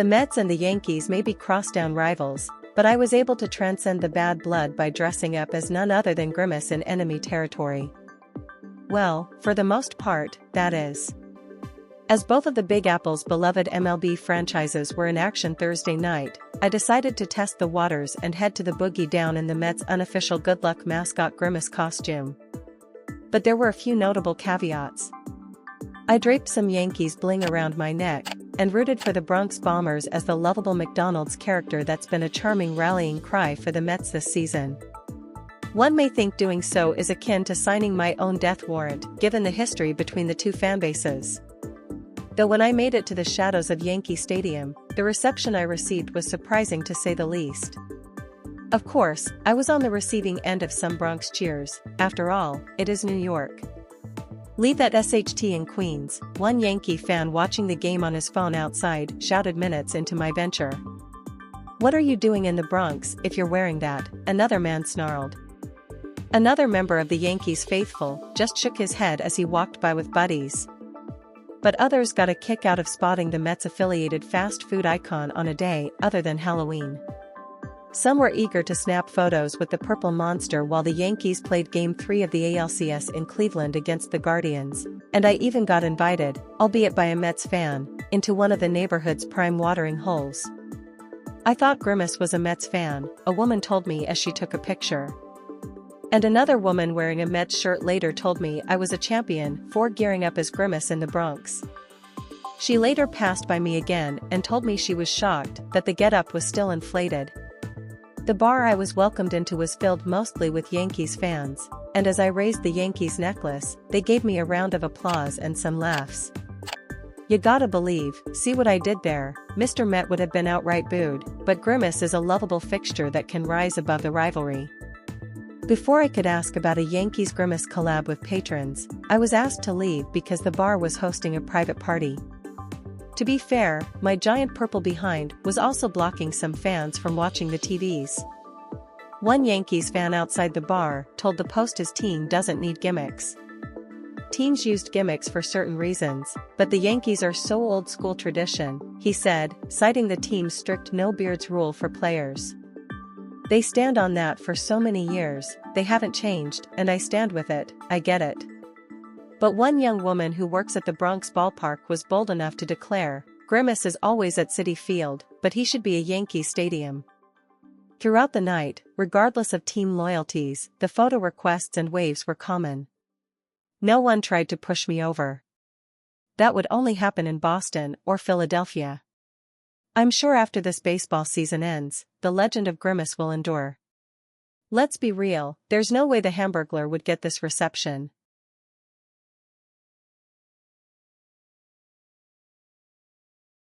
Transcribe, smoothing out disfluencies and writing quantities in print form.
The Mets and the Yankees may be crosstown rivals, but I was able to transcend the bad blood by dressing up as none other than Grimace in enemy territory. Well, for the most part, that is. As both of the Big Apple's beloved MLB franchises were in action Thursday night, I decided to test the waters and head to the Boogie Down in the Mets' unofficial good luck mascot Grimace costume. But there were a few notable caveats. I draped some Yankees bling around my neck, and rooted for the Bronx Bombers as the lovable McDonald's character that's been a charming rallying cry for the Mets this season. One may think doing so is akin to signing my own death warrant, given the history between the two fanbases. Though when I made it to the shadows of Yankee Stadium, the reception I received was surprising to say the least. Of course, I was on the receiving end of some Bronx cheers. After all, it is New York. Leave that SHT in Queens, one Yankee fan watching the game on his phone outside shouted minutes into my venture. "What are you doing in the Bronx if you're wearing that?" another man snarled. Another member of the Yankees faithful just shook his head as he walked by with buddies. But others got a kick out of spotting the Mets-affiliated fast food icon on a day other than Halloween. Some were eager to snap photos with the purple monster while the Yankees played Game 3 of the ALCS in Cleveland against the Guardians, and I even got invited, albeit by a Mets fan, into one of the neighborhood's prime watering holes. "I thought Grimace was a Mets fan," a woman told me as she took a picture. And another woman wearing a Mets shirt later told me I was a champion for gearing up as Grimace in the Bronx. She later passed by me again and told me she was shocked that the getup was still inflated. The bar I was welcomed into was filled mostly with Yankees fans, and as I raised the Yankees necklace, they gave me a round of applause and some laughs. "You gotta believe, see what I did there," Mr. Met would have been outright booed, but Grimace is a lovable fixture that can rise above the rivalry. Before I could ask about a Yankees Grimace collab with patrons, I was asked to leave because the bar was hosting a private party. To be fair, my giant purple behind was also blocking some fans from watching the TVs. One Yankees fan outside the bar told the Post his team doesn't need gimmicks. Teams used gimmicks for certain reasons, but the Yankees are so old school tradition, he said, citing the team's strict no beards rule for players. "They stand on that for so many years, they haven't changed, and I stand with it, I get it." But one young woman who works at the Bronx ballpark was bold enough to declare, "Grimace is always at Citi Field, but he should be a Yankee Stadium." Throughout the night, regardless of team loyalties, the photo requests and waves were common. No one tried to push me over. That would only happen in Boston or Philadelphia. I'm sure after this baseball season ends, the legend of Grimace will endure. Let's be real, there's no way the Hamburglar would get this reception,